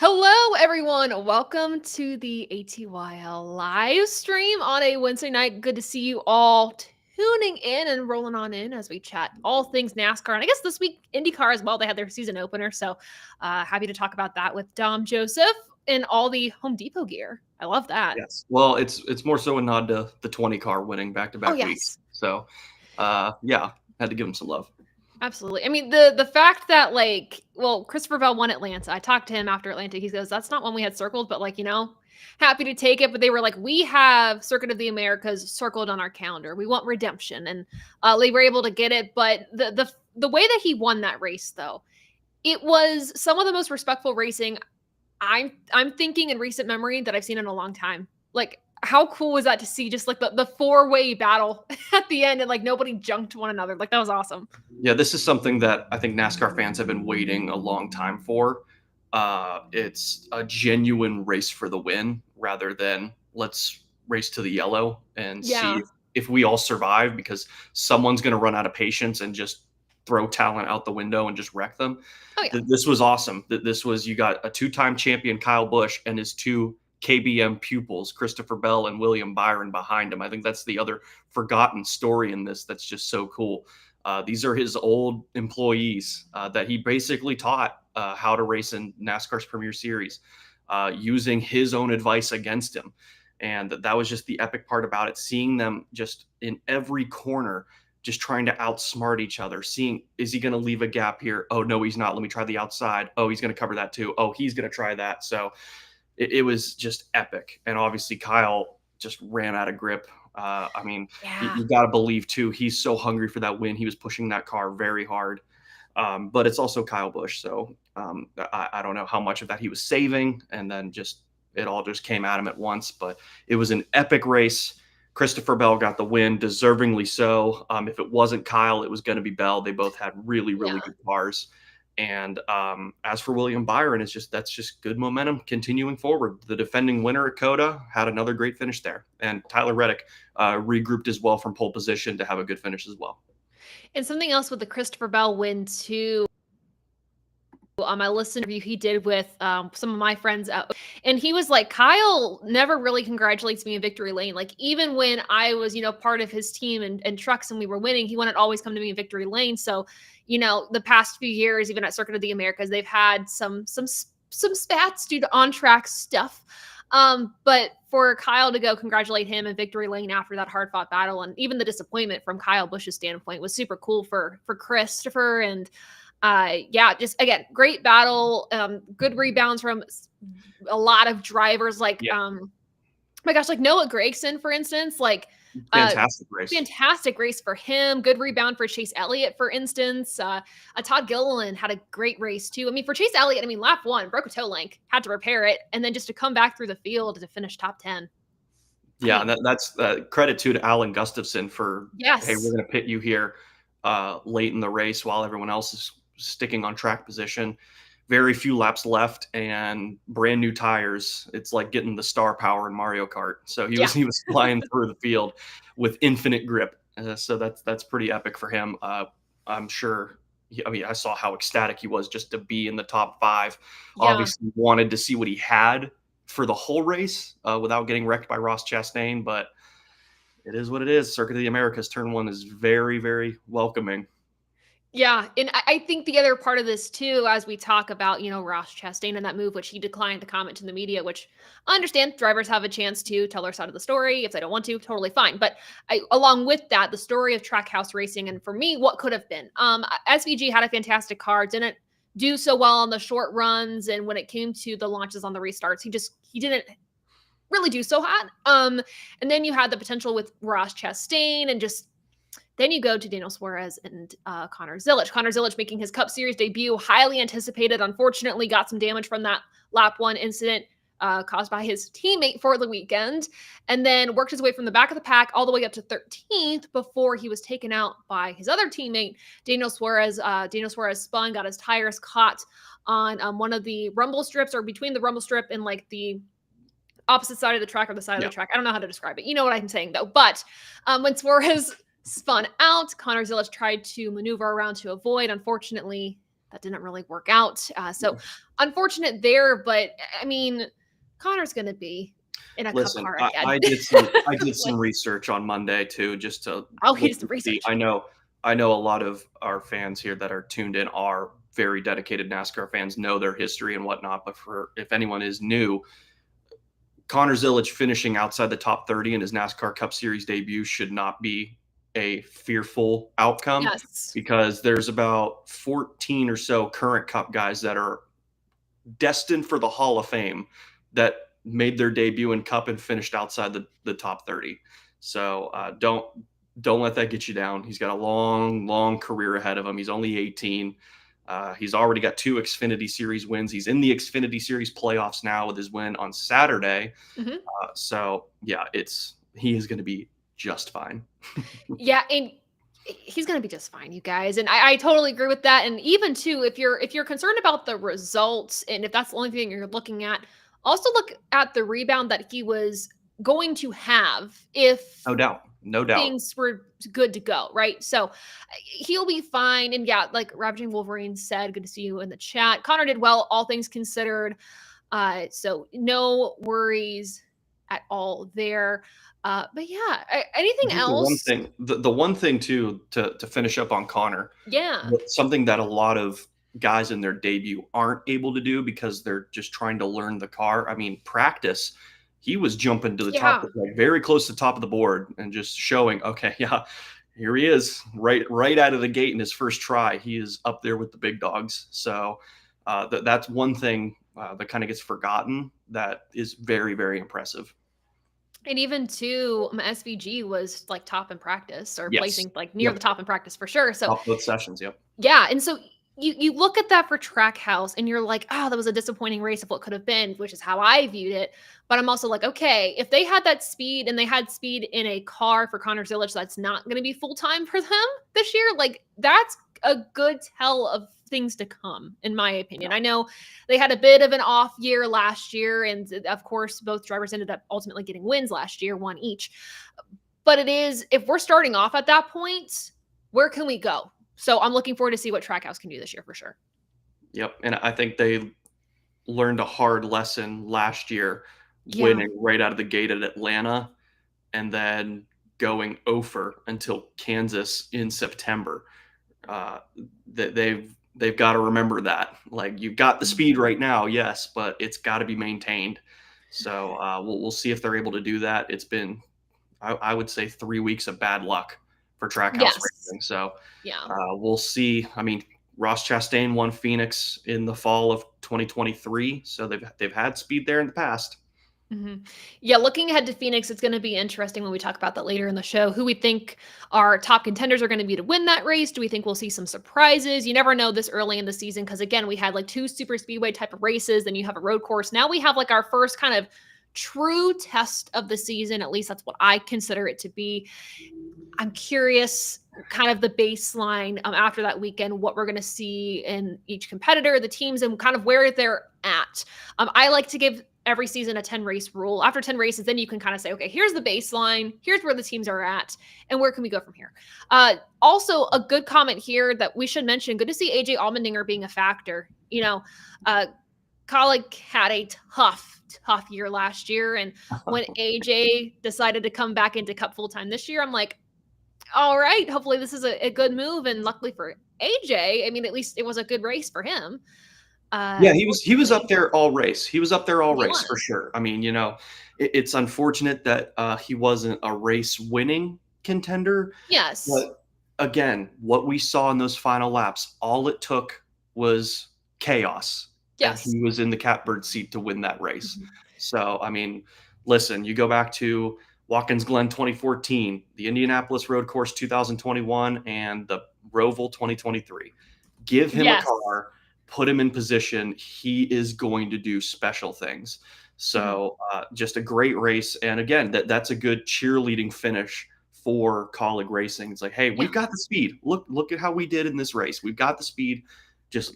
Hello, everyone. Welcome to the ATYL live stream on a Wednesday night. Good to see you all tuning in and rolling on in as we chat all things NASCAR. And I guess this week, IndyCar as well. They had their season opener. So happy to talk about that with Dom Joseph and all the Home Depot gear. I love that. Yes. Well, it's more so a nod to the 20 car winning back to Oh, back weeks. yes. So, yeah, had to give him some love. Absolutely. I mean, the fact that Christopher Bell won Atlanta. I talked to him after Atlanta. He goes, "That's not one we had circled, but happy to take it." But they were like, "We have Circuit of the Americas circled on our calendar. We want redemption," and they were able to get it. But the way that he won that race, though, it was some of the most respectful racing I'm thinking in recent memory that I've seen in a long time. Like, how cool was that to see just like the four-way battle at the end and like nobody junked one another? Like that was awesome. Yeah, this is something that I think NASCAR fans have been waiting a long time for. It's a genuine race for the win rather than let's race to the yellow and see Yeah. if we all survive because someone's going to run out of patience and just throw talent out the window and just wreck them. Oh yeah. This was awesome. This was, you got a two-time champion Kyle Busch and his two KBM pupils, Christopher Bell and William Byron, behind him. I think that's the other forgotten story in this that's just so cool. These are his old employees that he basically taught how to race in NASCAR's Premier Series, using his own advice against him. And that was just the epic part about it, seeing them just in every corner, just trying to outsmart each other, seeing, is he going to leave a gap here? Oh, no, he's not. Let me try the outside. Oh, he's going to cover that too. Oh, he's going to try that. So it was just epic. And obviously Kyle just ran out of grip. I mean, Yeah. you got to believe too, he's so hungry for that win. He was pushing that car very hard. But it's also Kyle Busch. So I don't know how much of that he was saving. And then it all just came at him at once. But it was an epic race. Christopher Bell got the win, deservingly so. If it wasn't Kyle, it was going to be Bell. They both had really, really good cars. And as for William Byron, that's just good momentum continuing forward. The defending winner at COTA had another great finish there, and Tyler Reddick regrouped as well from pole position to have a good finish as well. And something else with the Christopher Bell win too. On my list interview he did with some of my friends, and he was like, Kyle never really congratulates me in victory lane. Like even when I was, part of his team and trucks and we were winning, he wouldn't always come to me in victory lane. So, the past few years, even at Circuit of the Americas, they've had some spats due to on track stuff. But for Kyle to go congratulate him in victory lane after that hard fought battle, and even the disappointment from Kyle Busch's standpoint was super cool for Christopher. And just again, great battle, good rebounds from a lot of drivers my gosh, like Noah Gragson, for instance, fantastic race for him. Good rebound for Chase Elliott, for instance. Todd Gilliland had a great race too. I mean, for Chase Elliott, I mean, lap one, broke a toe link, had to repair it, and then just to come back through the field to finish top 10. Yeah, and that's credit to Alan Gustafson for, Yes. hey, we're going to pit you here late in the race while everyone else is sticking on track position. Very few laps left and brand new tires. It's like getting the star power in Mario Kart. So he was flying through the field with infinite grip. So that's pretty epic for him. I'm sure. I mean, I saw how ecstatic he was just to be in the top 5. Yeah. Obviously wanted to see what he had for the whole race without getting wrecked by Ross Chastain, but it is what it is. Circuit of the Americas turn 1 is very, very welcoming. Yeah, and I think the other part of this too, as we talk about, Ross Chastain and that move, which he declined to comment to the media, which I understand drivers have a chance to tell their side of the story. If they don't want to, totally fine. But along with that, the story of Trackhouse Racing, and for me, what could have been. SVG had a fantastic car, didn't do so well on the short runs, and when it came to the launches on the restarts, he didn't really do so hot. And then you had the potential with Ross Chastain, and then you go to Daniel Suarez and Connor Zilisch. Connor Zilisch making his Cup Series debut, highly anticipated. Unfortunately, got some damage from that lap 1 incident caused by his teammate for the weekend, and then worked his way from the back of the pack all the way up to 13th before he was taken out by his other teammate, Daniel Suarez. Daniel Suarez spun, got his tires caught on one of the rumble strips, or between the rumble strip and like the opposite side of the track or the side of the track. I don't know how to describe it. You know what I'm saying, though. But when Suarez spun out, Connor Zilisch tried to maneuver around to avoid. Unfortunately, that didn't really work out. So unfortunate there, but I mean, Connor's going to be in a cup Listen, car I, again. I did some I did Like, some research on Monday too, just to oh, he look did some and see. research. I know a lot of our fans here that are tuned in are very dedicated NASCAR fans, know their history and whatnot. But for if anyone is new, Connor Zilic finishing outside the top 30 in his NASCAR Cup Series debut should not be a fearful outcome, Yes. because there's about 14 or so current Cup guys that are destined for the Hall of Fame that made their debut in Cup and finished outside the top 30. So don't let that get you down. He's got a long career ahead of him. He's only 18. He's already got 2 Xfinity Series wins. He's in the Xfinity Series playoffs now with his win on Saturday. Hmm. So yeah, he is going to be just fine. Yeah, and he's going to be just fine, you guys. And I totally agree with that. And even too, if you're concerned about the results, and if that's the only thing you're looking at, also look at the rebound that he was going to have if No doubt. No doubt. things were good to go, right? So he'll be fine. And yeah, like Ravaging Wolverine said, good to see you in the chat. Connor did well, all things considered. So no worries at all there. But yeah, I anything think the one else? thing, the one thing too, to finish up on Connor, Yeah. something that a lot of guys in their debut aren't able to do because they're just trying to learn the car. I mean, practice, he was jumping to the top, Yeah. like very close to the top of the board and just showing, okay, yeah, here he is, right out of the gate in his first try. He is up there with the big dogs. So that's one thing that kind of gets forgotten. That is very, very impressive. And even too, SVG was like top in practice or Yes. placing like near Yep. the top in practice for sure. So Top both sessions. Yep. yeah, and so you look at that for Trackhouse and you're like, oh, that was a disappointing race of what could have been, which is how I viewed it. But I'm also like, okay, if they had that speed and they had speed in a car for Connor Zilic, that's not going to be full time for them this year. Like that's a good tell of things to come, in my opinion. I know they had a bit of an off year last year, and of course, both drivers ended up ultimately getting wins last year, one each. But it is, if we're starting off at that point, where can we go? So I'm looking forward to see what Trackhouse can do this year for sure. Yep. And I think they learned a hard lesson last year, Yeah. winning right out of the gate at Atlanta and then going over until Kansas in September. That they've got to remember that. Like, you've got the speed right now, yes, but it's got to be maintained. So we'll see if they're able to do that. It's been, I would say, 3 weeks of bad luck for Trackhouse Yes. racing. So Yeah. we'll see. I mean, Ross Chastain won Phoenix in the fall of 2023, so they've had speed there in the past. Hmm. Yeah, looking ahead to Phoenix, it's going to be interesting when we talk about that later in the show. Who we think our top contenders are going to be to win that race? Do we think we'll see some surprises? You never know this early in the season because, again, we had like 2 super speedway type of races, then you have a road course. Now we have like our first kind of true test of the season. At least that's what I consider it to be. I'm curious, kind of the baseline after that weekend, what we're going to see in each competitor, the teams, and kind of where they're at. I like to give every season a 10 race rule. After 10 races, then you can kind of say, okay, here's the baseline, here's where the teams are at, and where can we go from here? Also, a good comment here that we should mention, good to see AJ Allmendinger being a factor. You know, Colleague had a tough year last year. And when AJ decided to come back into Cup full time this year, I'm like, all right, hopefully this is a good move. And luckily for AJ, I mean, at least it was a good race for him. Yeah, he was up Fortunately, there all race. He was up there all he race for was. sure. I mean, it's unfortunate that he wasn't a race winning contender. Yes. But again, what we saw in those final laps, all it took was chaos, and Yes. he was in the catbird seat to win that race. Mhm. So, I mean, listen, you go back to Watkins Glen 2014, the Indianapolis Road Course 2021, and the Roval 2023. Give him a Yes. car, put him in position. He is going to do special things. Mhm. So, just a great race. And again, that's a good cheerleading finish for Colleague Racing. It's like, hey, Yeah. we've got the speed. Look at how we did in this race. We've got the speed.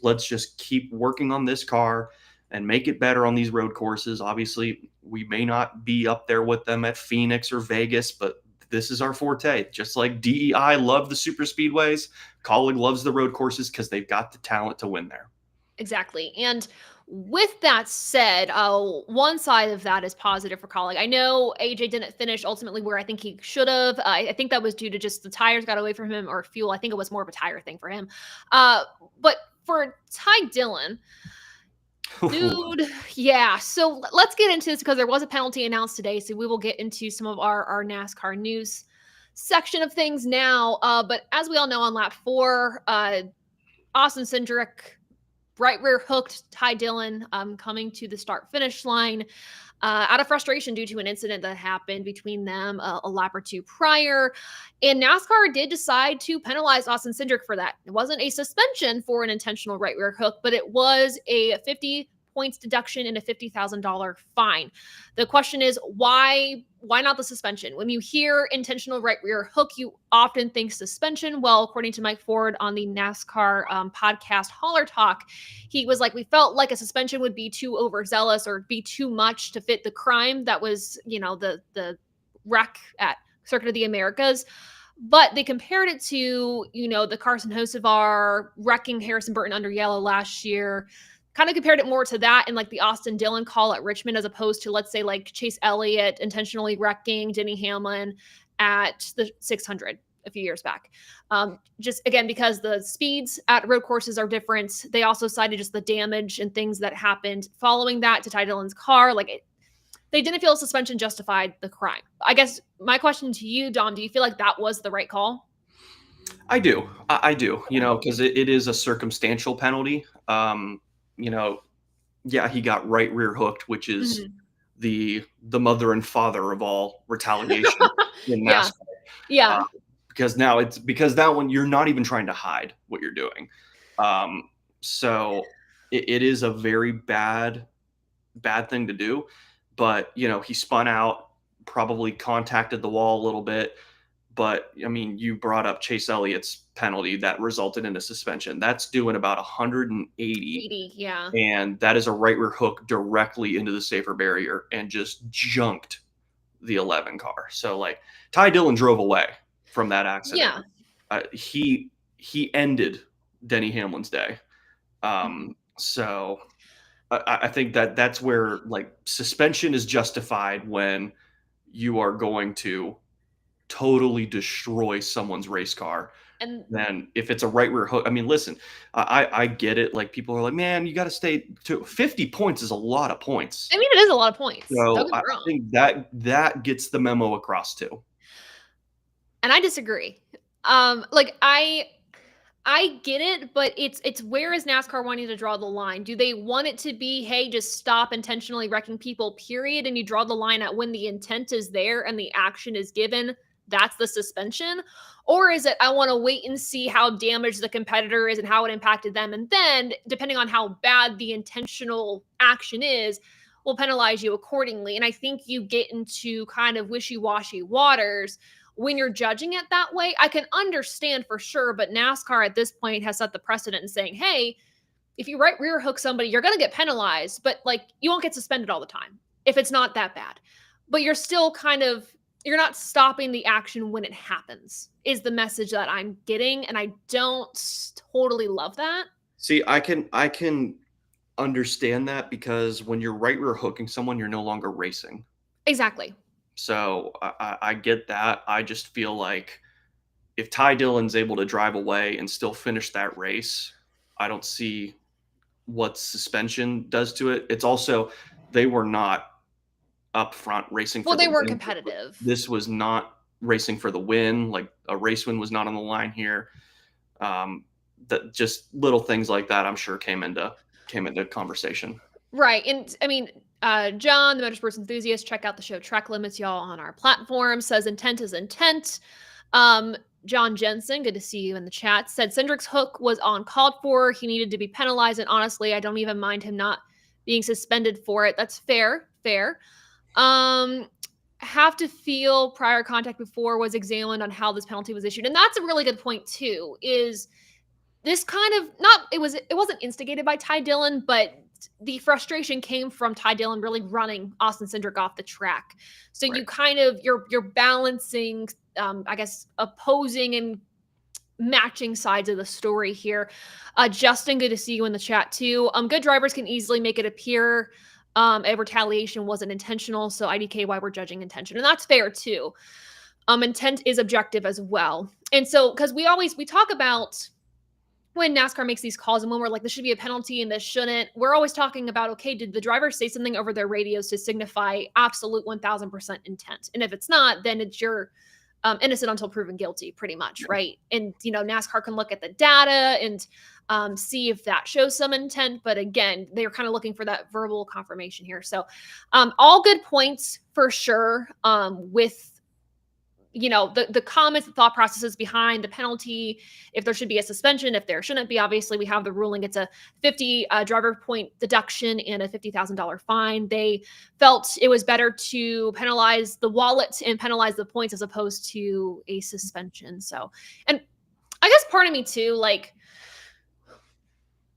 Let's just keep working on this car and make it better on these road courses. Obviously, we may not be up there with them at Phoenix or Vegas, but this is our forte. Just like DEI love the super speedways, Kaulig loves the road courses because they've got the talent to win there. Exactly. And with that said, one side of that is positive for Kaulig. I know AJ didn't finish ultimately where I think he should have. I think that was due to just the tires got away from him or fuel. I think it was more of a tire thing for him. But for Ty Dillon, dude, yeah. So let's get into this because there was a penalty announced today. So we will get into some of our NASCAR news section of things now. But as we all know, on lap 4, Austin Cindric right rear hooked Ty Dillon coming to the start finish line out of frustration due to an incident that happened between them a lap or two prior. And NASCAR did decide to penalize Austin Cindric for that. It wasn't a suspension for an intentional right rear hook, but it was a 50 points deduction and a $50,000 fine. The question is why not the suspension? When you hear intentional right rear hook, you often think suspension. Well, according to Mike Ford on the NASCAR podcast Holler Talk, he was like, we felt like a suspension would be too overzealous or be too much to fit the crime that was, the wreck at Circuit of the Americas. But they compared it to, the Carson Hocevar wrecking Harrison Burton under yellow last year. Kind of compared it more to that and like the Austin Dillon call at Richmond, as opposed to, let's say, like Chase Elliott intentionally wrecking Denny Hamlin at the 600 a few years back. Just again, because the speeds at road courses are different. They also cited just the damage and things that happened following that to Ty Dillon's car. They didn't feel suspension justified the crime. I guess my question to you, Dom, do you feel like that was the right call? I do. I do, because it is a circumstantial penalty. Yeah, he got right rear hooked, which is the mother and father of all retaliation in NASCAR. Yeah. Because now when you're not even trying to hide what you're doing. So it is a very bad thing to do. But, he spun out, probably contacted the wall a little bit. But, I mean, you brought up Chase Elliott's penalty that resulted in a suspension. That's doing about 180. 80, yeah. And that is a right rear hook directly into the safer barrier and just junked the 11 car. So, Ty Dillon drove away from that accident. Yeah. He ended Denny Hamlin's day. So I think that's where, suspension is justified when you are going to totally destroy someone's race car. And then if it's a right rear hook, I mean, listen, I get it. People are like, man, you got to stay to 50 points is a lot of points. I mean, it is a lot of points. So I think that gets the memo across too. And I disagree. I get it, but it's where is NASCAR wanting to draw the line? Do they want it to be, hey, just stop intentionally wrecking people, period, and you draw the line at when the intent is there and the action is given, that's the suspension? Or is it, I want to wait and see how damaged the competitor is and how it impacted them, and then, depending on how bad the intentional action is, we'll penalize you accordingly. And I think you get into kind of wishy-washy waters when you're judging it that way. I can understand for sure, but NASCAR at this point has set the precedent in saying, hey, if you right rear hook somebody, you're going to get penalized, but you won't get suspended all the time if it's not that bad. But you're still you're not stopping the action when it happens, is the message that I'm getting. And I don't totally love that. See, I can understand that because when you're right rear hooking someone, you're no longer racing. Exactly. So I get that. I just feel like if Ty Dillon's able to drive away and still finish that race, I don't see what suspension does to it. It's also, they were not up front racing for they the weren't win. competitive. This was not racing for the win. A race win was not on the line here. That just little things like that, I'm sure came into conversation. Right. And I mean, John, the motorsports enthusiast, check out the show Track Limits, y'all, on our platform, says intent is intent. John Jensen, good to see you in the chat, said Cindric's hook was uncalled for. He needed to be penalized. And honestly, I don't even mind him not being suspended for it. That's fair. Have to feel prior contact before was examined on how this penalty was issued. And that's a really good point too, is this kind of it wasn't instigated by Ty Dillon, but the frustration came from Ty Dillon really running Austin Cindric off the track. So Right. you kind of you're balancing, I guess, opposing and matching sides of the story here. Justin, good to see you in the chat too. Good drivers can easily make it appear a retaliation wasn't intentional. So IDK, why we're judging intention, and that's fair too. Intent is objective as well, and so because we talk about when NASCAR makes these calls and when we're like, this should be a penalty and this shouldn't, we're always talking about, okay, did the driver say something over their radios to signify absolute 1000% intent? And if it's not, then it's your innocent until proven guilty, pretty much, right? And, NASCAR can look at the data and see if that shows some intent. But again, they're kind of looking for that verbal confirmation here. So all good points for sure with the comments, the thought processes behind the penalty, if there should be a suspension, if there shouldn't be. Obviously, we have the ruling. It's a 50 driver point deduction and a $50,000 fine. They felt it was better to penalize the wallet and penalize the points as opposed to a suspension. So, and I guess part of me too, like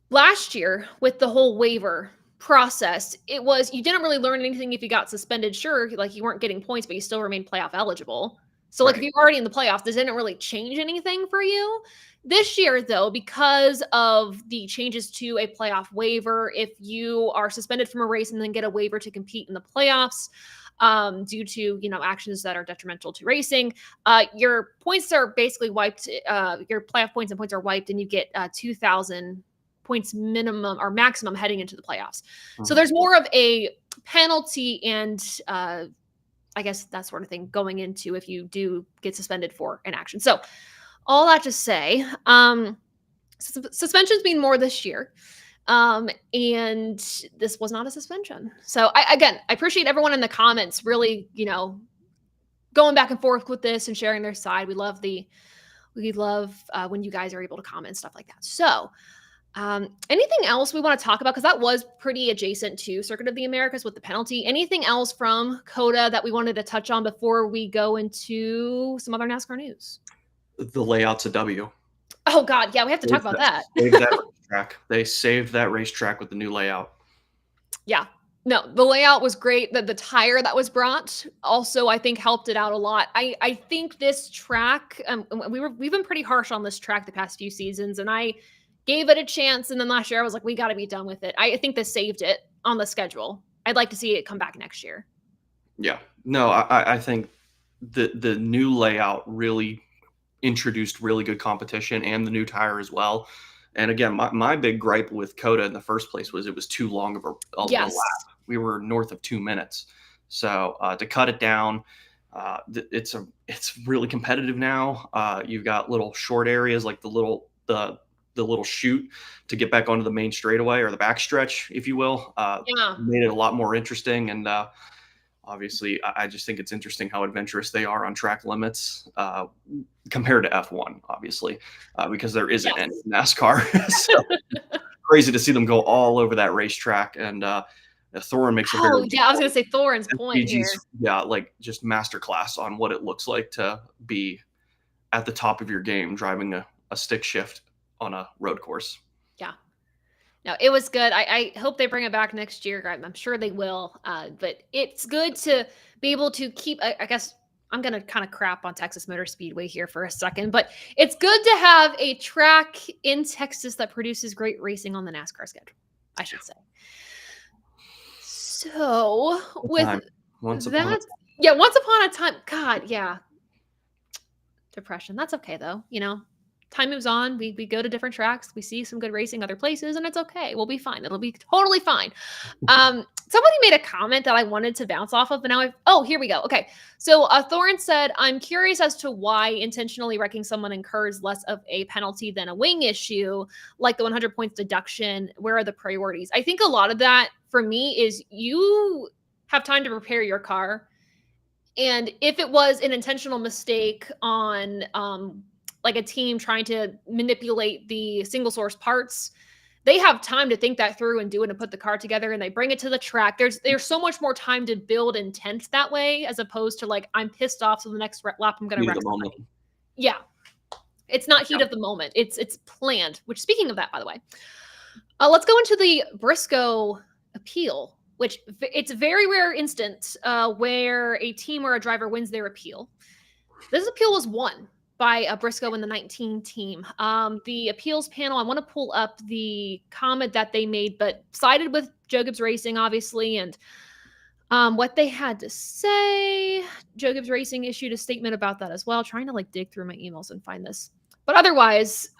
last year with the whole waiver process, it was, you didn't really learn anything if you got suspended. Sure, like you weren't getting points, but you still remained playoff eligible. So like if you're already in the playoffs, this didn't really change anything for you. This year, though, because of the changes to a playoff waiver, if you are suspended from a race and then get a waiver to compete in the playoffs due to, actions that are detrimental to racing, your points are basically wiped. Your playoff points and points are wiped, and you get 2,000 points minimum or maximum heading into the playoffs. Mm-hmm. So there's more of a penalty and I guess that sort of thing going into if you do get suspended for an action. So all that to say, suspensions being more this year. And this was not a suspension. So I appreciate everyone in the comments really, going back and forth with this and sharing their side. We love when you guys are able to comment and stuff like that. So anything else we want to talk about? Because that was pretty adjacent to Circuit of the Americas with the penalty. Anything else from COTA that we wanted to touch on before we go into some other NASCAR news? The layout's a W. Oh God, yeah, we have to talk about that. They saved that racetrack with the new layout. Yeah. No, the layout was great. The tire that was brought also, I think, helped it out a lot. I think this track, we've been pretty harsh on this track the past few seasons, and I gave it a chance, and then last year I was like, we got to be done with it. I think this saved it on the schedule. I'd like to see it come back next year. Yeah. No, I think the new layout really introduced really good competition and the new tire as well. And again, my big gripe with COTA in the first place was it was too long of a lap. We were north of 2 minutes. So to cut it down, it's really competitive now. You've got little short areas like the little chute to get back onto the main straightaway or the backstretch, if you will. Made it a lot more interesting. And obviously, I just think it's interesting how adventurous they are on track limits compared to F1, obviously, because there isn't any NASCAR. So crazy to see them go all over that racetrack. And Thorin makes a very I was going to say Thorin's point here. Yeah, like just masterclass on what it looks like to be at the top of your game driving a stick shift on a road course. Yeah. No, it was good. I hope they bring it back next year. I'm sure they will. But it's good to be able to keep, I guess I'm going to kind of crap on Texas Motor Speedway here for a second, but it's good to have a track in Texas that produces great racing on the NASCAR schedule, I should say. So once upon a time, God, yeah. Depression. That's okay though. Time moves on. We go to different tracks. We see some good racing other places, and it's okay. We'll be fine. It'll be totally fine. Somebody made a comment that I wanted to bounce off of, but now here we go. Okay. So Thorin said, I'm curious as to why intentionally wrecking someone incurs less of a penalty than a wing issue, like the 100 points deduction. Where are the priorities? I think a lot of that for me is you have time to prepare your car. And if it was an intentional mistake on, like a team trying to manipulate the single source parts, they have time to think that through and do it and put the car together, and they bring it to the track. There's so much more time to build intent that way, as opposed to like, I'm pissed off, so the next lap I'm going to wreck somebody. Yeah. It's not heat of the moment. It's planned, which, speaking of that, by the way, Let's go into the Briscoe appeal, which it's a very rare instance where a team or a driver wins their appeal. This appeal was won by a Briscoe and the 19 team. The appeals panel, I want to pull up the comment that they made, but sided with Joe Gibbs Racing, obviously, and what they had to say. Joe Gibbs Racing issued a statement about that as well, trying to like dig through my emails and find this. But otherwise,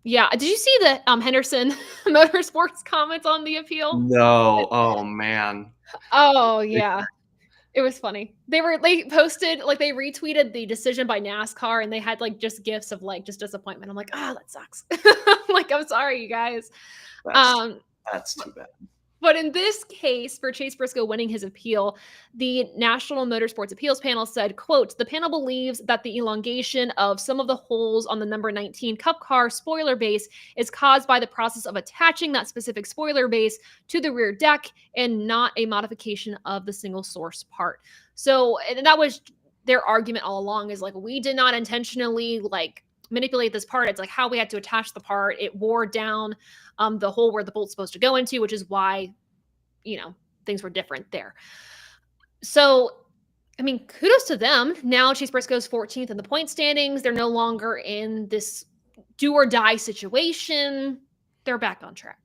yeah. Did you see the Henderson Motorsports comments on the appeal? No. Oh man. Oh yeah. It was funny. They posted like they retweeted the decision by NASCAR and they had like just gifs of like just disappointment. I'm like, oh, that sucks. Like, I'm sorry, you guys. That's Um, that's too bad. but in this case, for Chase Briscoe winning his appeal, the National Motorsports Appeals Panel said, quote, the panel believes that the elongation of some of the holes on the number 19 Cup car spoiler base is caused by the process of attaching that specific spoiler base to the rear deck and not a modification of the single source part. So, and that was their argument all along, is like, we did not intentionally like manipulate this part. It's like how we had to attach the part. It wore down the hole where the bolt's supposed to go into, which is why, things were different there. So, I mean, kudos to them. Now Chase Briscoe's 14th in the point standings. They're no longer in this do or die situation. They're back on track.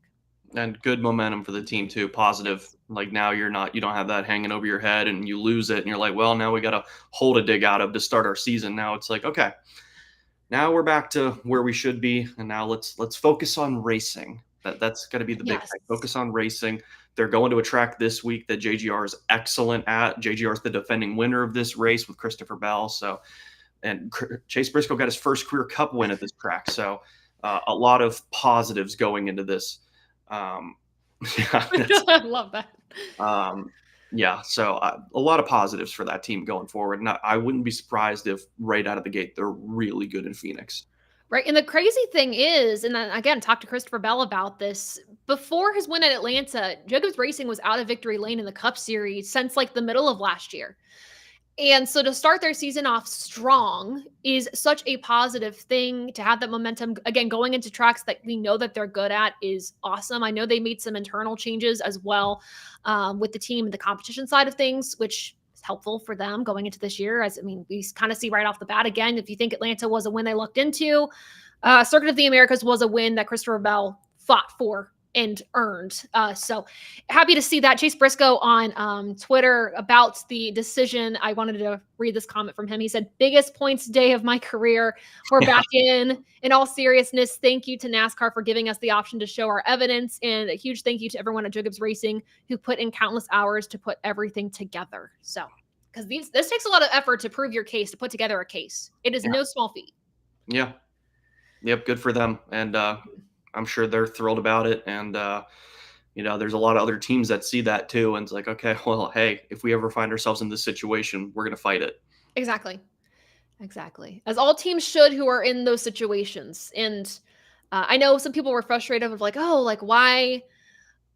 And good momentum for the team too. Positive. Like now you don't have that hanging over your head and you lose it and you're like, well, now we got a hole to dig out of to start our season. Now it's like, okay, now we're back to where we should be, and now let's focus on racing. That's got to be the big thing. Focus on racing. They're going to a track this week that JGR is excellent at. JGR is the defending winner of this race with Christopher Bell. So, and Chase Briscoe got his first career Cup win at this track. So, a lot of positives going into this. Yeah, I love that. Yeah, so a lot of positives for that team going forward. And I wouldn't be surprised if right out of the gate they're really good in Phoenix. Right. And the crazy thing is, and then again, talk to Christopher Bell about this. Before his win at Atlanta, Joe Gibbs Racing was out of victory lane in the Cup Series since like the middle of last year. And so to start their season off strong is such a positive thing. To have that momentum, again, going into tracks that we know that they're good at is awesome. I know they made some internal changes as well with the team and the competition side of things, which is helpful for them going into this year. We kind of see right off the bat, again, if you think Atlanta was a win they looked into, Circuit of the Americas was a win that Christopher Bell fought for and earned. So happy to see that. Chase Briscoe on Twitter about the decision. I wanted to read this comment from him. He said, biggest points day of my career. We're back in all seriousness. Thank you to NASCAR for giving us the option to show our evidence. And a huge thank you to everyone at Joe Gibbs Racing who put in countless hours to put everything together. So, because this takes a lot of effort to prove your case, to put together a case. It is no small feat. Yeah. Yep. Good for them. And, I'm sure they're thrilled about it. And, there's a lot of other teams that see that too. And it's like, okay, well, hey, if we ever find ourselves in this situation, we're going to fight it. Exactly. As all teams should who are in those situations. And I know some people were frustrated with like, oh, like why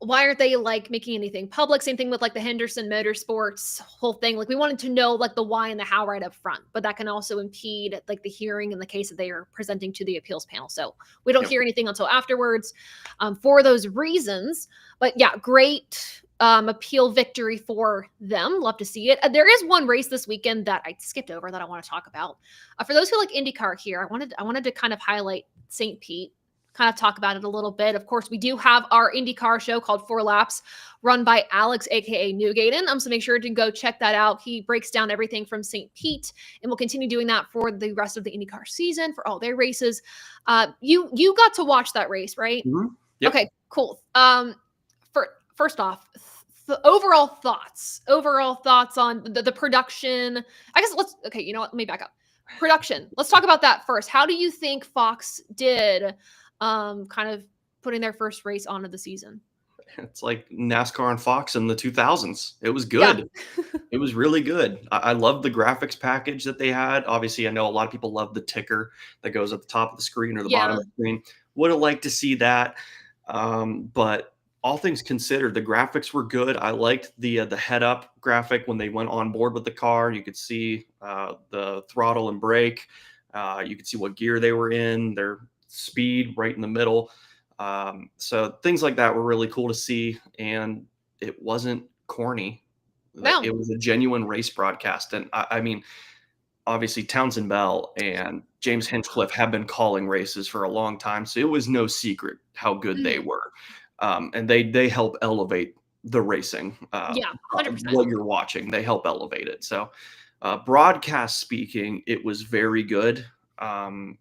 aren't they like making anything public? Same thing with like the Henderson Motorsports whole thing. Like we wanted to know like the why and the how right up front, but that can also impede like the hearing in the case that they are presenting to the appeals panel. So we don't hear anything until afterwards for those reasons. But yeah, great appeal victory for them. Love to see it. There is one race this weekend that I skipped over that I want to talk about. For those who like IndyCar here, I wanted to kind of highlight St. Pete. Kind of talk about it a little bit. Of course, we do have our IndyCar show called 4 Laps run by Alex, aka Newgaden. So make sure to go check that out. He breaks down everything from St. Pete and will continue doing that for the rest of the IndyCar season for all their races. You got to watch that race, right? Mm-hmm. Yep. Okay, cool. First off, the overall thoughts on the production. I guess you know what? Let me back up. Production. Let's talk about that first. How do you think Fox did kind of putting their first race onto the season? It's like NASCAR and Fox in the 2000s. It was good. Yeah. It was really good. I love the graphics package that they had. Obviously, I know a lot of people love the ticker that goes at the top of the screen or the bottom of the screen. Would have liked to see that. But all things considered, the graphics were good. I liked the head-up graphic when they went on board with the car. You could see the throttle and brake. You could see what gear they were in, their speed right in the middle. So things like that were really cool to see, and it wasn't corny. Like, No. it was a genuine race broadcast, and I mean, obviously Townsend Bell and James Hinchcliffe have been calling races for a long time, so it was no secret how good they Mhm. were, and they help elevate the racing. Yeah, 100%. What you're watching, they help elevate it. So, broadcast speaking, it was very good. Um,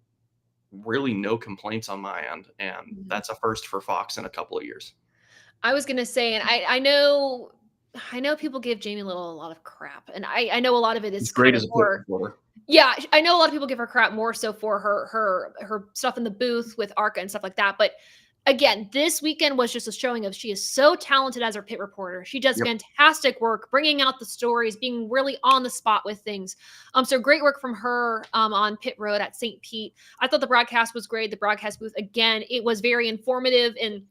really, no complaints on my end, and Mhm. that's a first for Fox in a couple of years. I was gonna say, and I know people give Jamie Little a lot of crap, and I know a lot of it He's is great kind of as a pit more. reporter. Yeah, I know a lot of people give her crap more so for her stuff in the booth with Arca and stuff like that, but again, this weekend was just a showing of she is so talented as her pit reporter. She does Yep. fantastic work bringing out the stories, being really on the spot with things. So great work from her on pit road at St. Pete. I thought the broadcast was great. The broadcast booth, again, it was very informative, and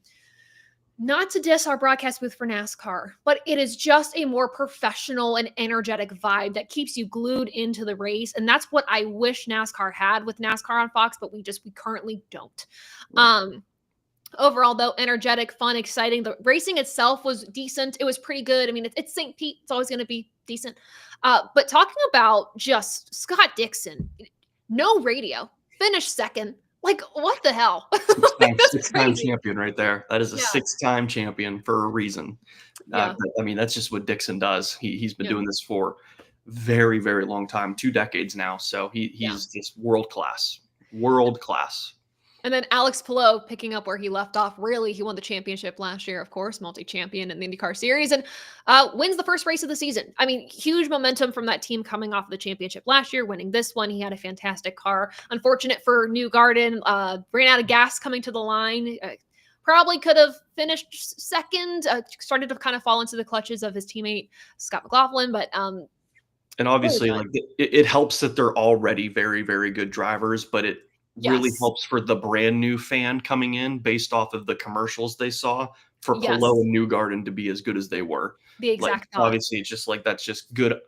not to diss our broadcast booth for NASCAR, but it is just a more professional and energetic vibe that keeps you glued into the race. And that's what I wish NASCAR had with NASCAR on Fox, but we currently don't. Yeah. Um, Overall, though, energetic, fun, exciting. The racing itself was decent. It was pretty good. I mean, it's St. Pete. It's always going to be decent. But talking about just Scott Dixon, no radio, finished second. Like, what the hell? Like, that's Six-time crazy. champion right there. That is a Yeah. six-time champion for a reason. Yeah. But, I mean, that's just what Dixon does. He's been Yeah. doing this for very, very long time, 2 decades now. So Yeah. he's just world class, world class. And then Alex Palou picking up where he left off. Really, he won the championship last year, of course, multi-champion in the IndyCar Series, and wins the first race of the season. I mean, huge momentum from that team coming off of the championship last year, winning this one. He had a fantastic car. Unfortunate for New Garden, ran out of gas coming to the line. Probably could have finished second. Started to kind of fall into the clutches of his teammate Scott McLaughlin, but And really obviously, good. like, it helps that they're already very, very good drivers, but it really Yes. helps for the brand new fan coming in based off of the commercials they saw for Palou Yes. and Newgarden to be as good as they were. The Like, exact thought. obviously, it's just like that's just good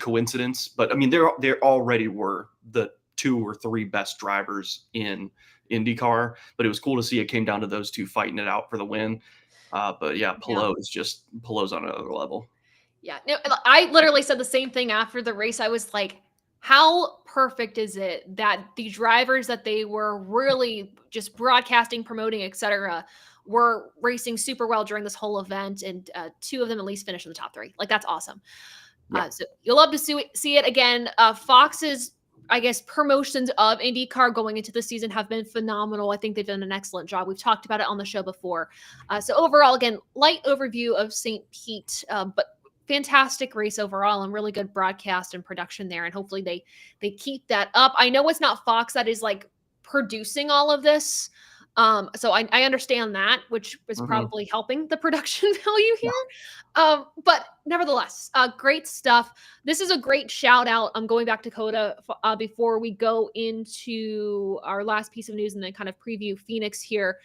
coincidence. But I mean, they already were the 2 or 3 best drivers in IndyCar, but it was cool to see it came down to those 2 fighting it out for the win. But yeah, Yeah. Palou's on another level. Yeah, no, and I literally said the same thing after the race. I was like, how perfect is it that the drivers that they were really just broadcasting, promoting, etc., were racing super well during this whole event, and 2 of them at least finished in the top 3. Like, that's awesome. Yeah. So you'll love to see it again. Fox's, I guess, promotions of IndyCar going into the season have been phenomenal. I think they've done an excellent job. We've talked about it on the show before. So overall, again, light overview of St. Pete, but fantastic race overall and really good broadcast and production there. And hopefully they keep that up. I know it's not Fox that is like producing all of this. So I understand that, which is Mhm. probably helping the production value Yeah. here. But nevertheless, great stuff. This is a great shout out. I'm going back to COTA before we go into our last piece of news and then kind of preview Phoenix here.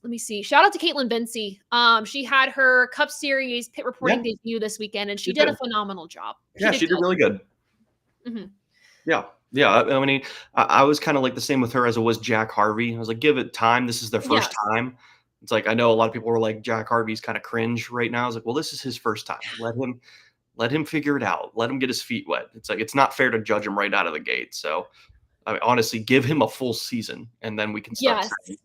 Let me see. Shout out to Caitlin Benzik. She had her Cup Series pit Yeah, reporting debut this weekend, and she she did a did. phenomenal job. She Yeah, did she did good. really good. Mhm. Yeah. Yeah, I mean, I was kinda like the same with her as it was Jack Harvey. I was like, "Give it time. This is their first Yes. time." It's like, I know a lot of people were like, "Jack Harvey's kinda cringe right now." I was like, "Well, this is his first time. Let him figure it out. Let him get his feet wet." It's like, it's not fair to judge him right out of the gate. So, I mean, honestly, give him a full season, and then we can start Yes. saying,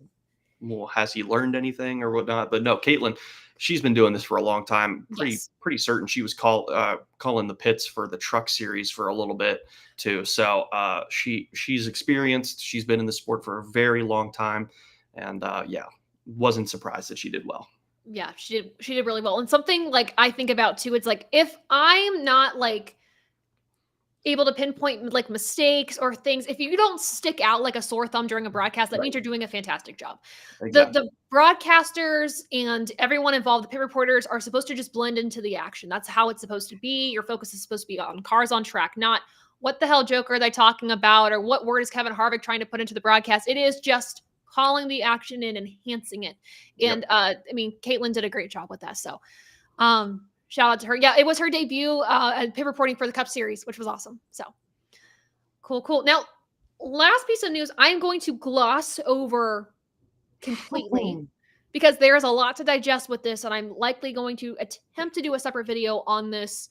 well, has he learned anything or whatnot? But no, Caitlin, she's been doing this for a long time. Pretty Yes. pretty certain she was calling the pits for the truck series for a little bit too. So she's experienced. She's been in the sport for a very long time, and yeah, wasn't surprised that she did well. Yeah, she did really well. And something like I think about too, it's like if I'm not like able to pinpoint like mistakes or things, if you don't stick out like a sore thumb during a broadcast, that Right. means you're doing a fantastic job. The Exactly. the broadcasters and everyone involved, the pit reporters, are supposed to just blend into the action. That's how it's supposed to be. Your focus is supposed to be on cars on track, not what the hell joke are they talking about or what word is Kevin Harvick trying to put into the broadcast. It is just calling the action and enhancing it. And Yep. I mean, Caitlin did a great job with that. So shout out to her. Yeah, it was her debut at pit reporting for the Cup Series, which was awesome. So cool. Now, last piece of news, I'm going to gloss over completely. Because there's a lot to digest with this, and I'm likely going to attempt to do a separate video on this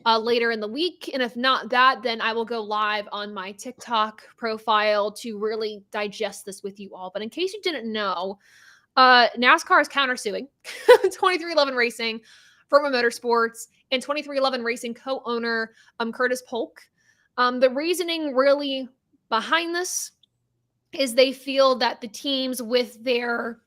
later in the week. And if not that, then I will go live on my TikTok profile to really digest this with you all. But in case you didn't know, NASCAR is countersuing 2311 Racing, Firma Motorsports, and 2311 Racing co-owner Curtis Polk. The reasoning really behind this is they feel that the teams, with their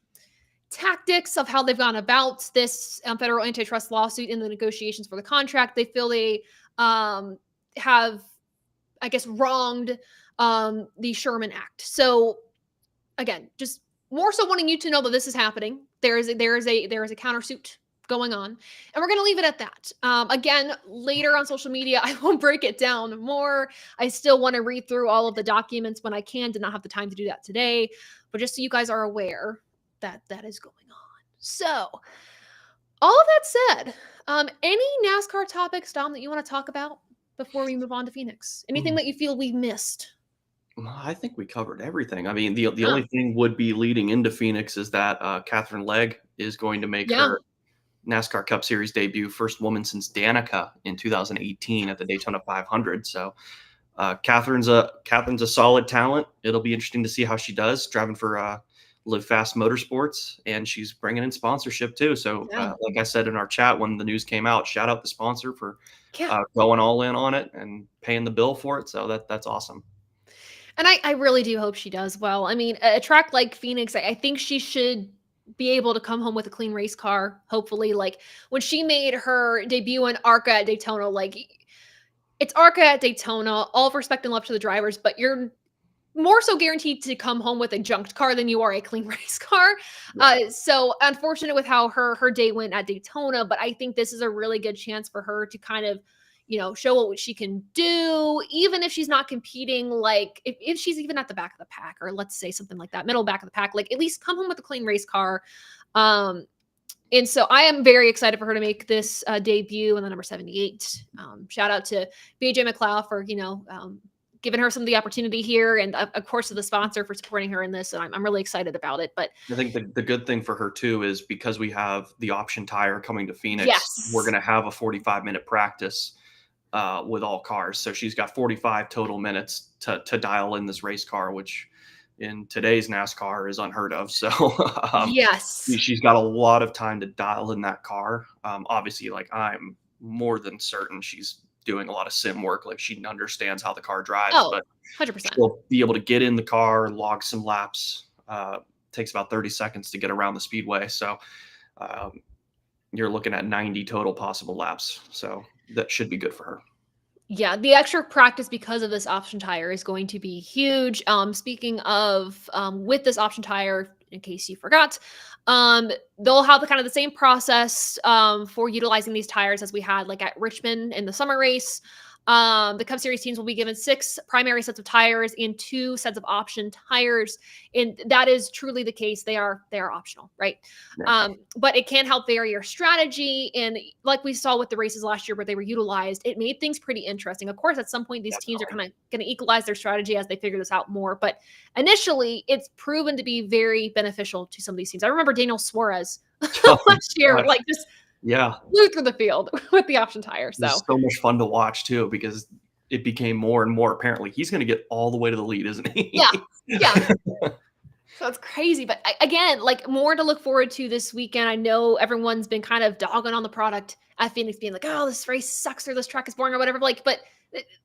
tactics of how they've gone about this federal antitrust lawsuit in the negotiations for the contract, they feel they have, I guess, wronged the Sherman Act. So again, just more so wanting you to know that this is happening. There is a countersuit going on, and we're going to leave it at that. Again, later on social media, I will break it down more. I still want to read through all of the documents when I can. Did not have the time to do that today, but just so you guys are aware that that is going on. So, all of that said, any NASCAR topics, Dom, that you want to talk about before we move on to Phoenix? Anything that you feel we've missed? I think we covered everything. I mean, the only thing would be leading into Phoenix is that Catherine Legg is going to make her NASCAR Cup Series debut, first woman since Danica in 2018 at the Daytona 500. So Catherine's a solid talent. It'll be interesting to see how she does driving for Live Fast Motorsports, and she's bringing in sponsorship too. So like I said in our chat when the news came out, shout out the sponsor for going all in on it and paying the bill for it. So that's awesome. And I really do hope she does well. I mean, a track like Phoenix, I think she should be able to come home with a clean race car, hopefully. Like when she made her debut in ARCA at Daytona, like it's ARCA at Daytona, all respect and love to the drivers, but you're more so guaranteed to come home with a junked car than you are a clean race car. So unfortunate with how her day went at Daytona, but I think this is a really good chance for her to kind of, show what she can do, even if she's not competing, like if she's even at the back of the pack, or let's say something like that, middle back of the pack, like at least come home with a clean race car. And so I am very excited for her to make this debut in the number 78. Shout out to BJ McLeod for, giving her some of the opportunity here, and of course to the sponsor for supporting her in this. And I'm really excited about it. But I think the good thing for her too is because we have the option tire coming to Phoenix, we're going to have a 45-minute practice with all cars. So she's got 45 total minutes to dial in this race car, which in today's NASCAR is unheard of. So she's got a lot of time to dial in that car. Obviously, like I'm more than certain she's doing a lot of sim work. Like she understands how the car drives, but 100%. She'll be able to get in the car, log some laps. Takes about 30 seconds to get around the speedway. So you're looking at 90 total possible laps. So that should be good for her. Yeah, the extra practice because of this option tire is going to be huge. Speaking of with this option tire, in case you forgot, they'll have the kind of the same process for utilizing these tires as we had like at Richmond in the summer race. The Cup Series teams will be given 6 primary sets of tires and 2 sets of option tires, and that is truly the case. They are optional, right? But it can help vary your strategy, and like we saw with the races last year where they were utilized, it made things pretty interesting. Of course, at some point these teams are kind of going to equalize their strategy as they figure this out more, but initially it's proven to be very beneficial to some of these teams. I remember Daniel Suarez last year, like just flew through the field with the option tire. So it's so much fun to watch too, because it became more and more apparently he's going to get all the way to the lead, isn't he? Yeah. So it's crazy, but again, like more to look forward to this weekend. I know everyone's been kind of dogging on the product at Phoenix, being like, "Oh, this race sucks," or "This track is boring," or whatever. Like, but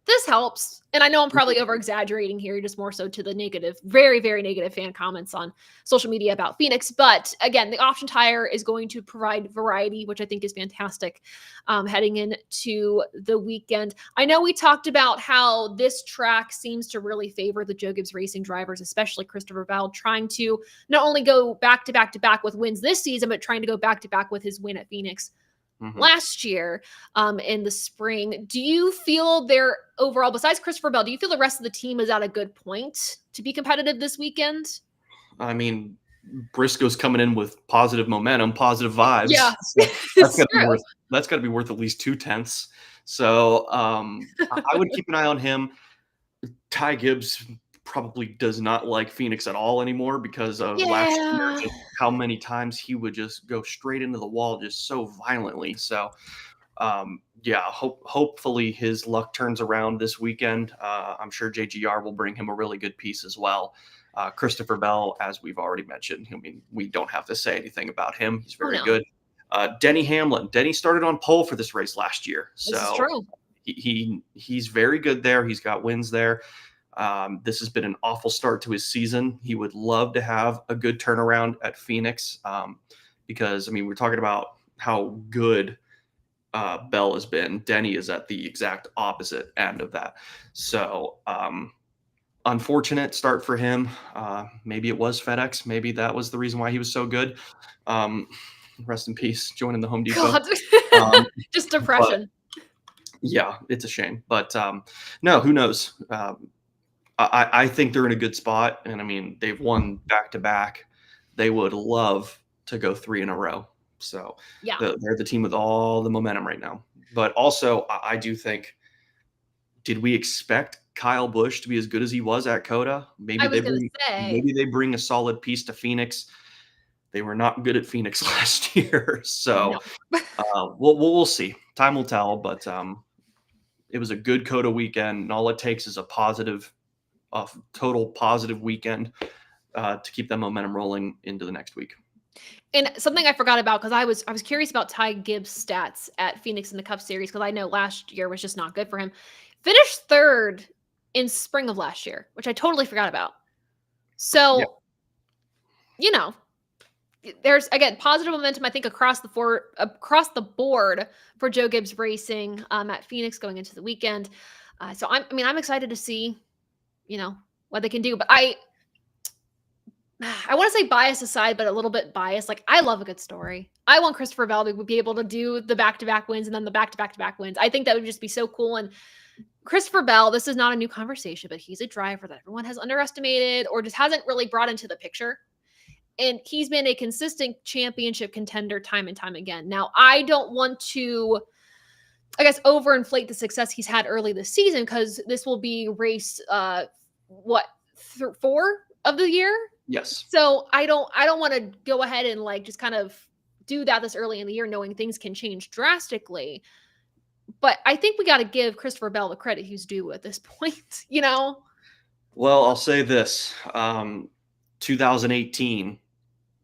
this helps. And I know I'm probably over exaggerating here, just more so to the negative, very, very negative fan comments on social media about Phoenix. But again, the option tire is going to provide variety, which I think is fantastic heading into the weekend. I know we talked about how this track seems to really favor the Joe Gibbs Racing drivers, especially Christopher Bell, trying to not only go back to back to back with wins this season, but trying to go back to back with his win at Phoenix last year in the spring. Do you feel they're overall, besides Christopher Bell, do you feel the rest of the team is at a good point to be competitive this weekend? I mean, Briscoe's coming in with positive momentum, positive vibes. Yeah, so that's got to be worth at least 2/10. So I would keep an eye on him. Ty Gibbs probably does not like Phoenix at all anymore because of last year, Yeah. just how many times he would just go straight into the wall just so violently. So, yeah, hopefully his luck turns around this weekend. I'm sure JGR will bring him a really good piece as well. Christopher Bell, as we've already mentioned, I mean, we don't have to say anything about him. He's Oh, very no. good. Denny Hamlin. Denny started on pole for this race last year, This is so true. he's very good there. He's got wins there. This has been an awful start to his season. He would love to have a good turnaround at Phoenix, because I mean we're talking about how good Bell has been. Denny is at the exact opposite end of that. So unfortunate start for him. Maybe it was FedEx. Maybe that was the reason why he was so good. Um, rest in peace, joining the Home Depot. God. Um, Just but depression. yeah, it's a shame. But no, who knows? I think they're in a good spot, and I mean they've won back to back. They would love to go 3 in a row. So Yeah. they're the team with all the momentum right now. But also, I do think, did we expect Kyle Busch to be as good as he was at COTA? I was gonna say. Maybe they bring a solid piece to Phoenix. They were not good at Phoenix last year, No. so we'll see. Time will tell. But it was a good COTA weekend, and all it takes is a total positive weekend to keep that momentum rolling into the next week. And something I forgot about, because I was curious about Ty Gibbs' stats at Phoenix in the Cup Series, because I know last year was just not good for him. Finished third in spring of last year, which I totally forgot about. Yeah. So, you know, there's again positive momentum, I think, across the board for Joe Gibbs Racing at Phoenix going into the weekend. So I'm excited to see, what they can do. But I want to say bias aside, but a little bit biased. Like, I love a good story. I want Christopher Bell to be able to do the back-to-back wins and then the back-to-back-to-back wins. I think that would just be so cool. And Christopher Bell, this is not a new conversation, but he's a driver that everyone has underestimated or just hasn't really brought into the picture. And he's been a consistent championship contender time and time again. Now, I don't want to, I guess, overinflate the success he's had early this season, because this will be race, 4 of the year? Yes. So I don't want to go ahead and like just kind of do that this early in the year, knowing things can change drastically. But I think we got to give Christopher Bell the credit he's due at this point, Well, I'll say this: 2018,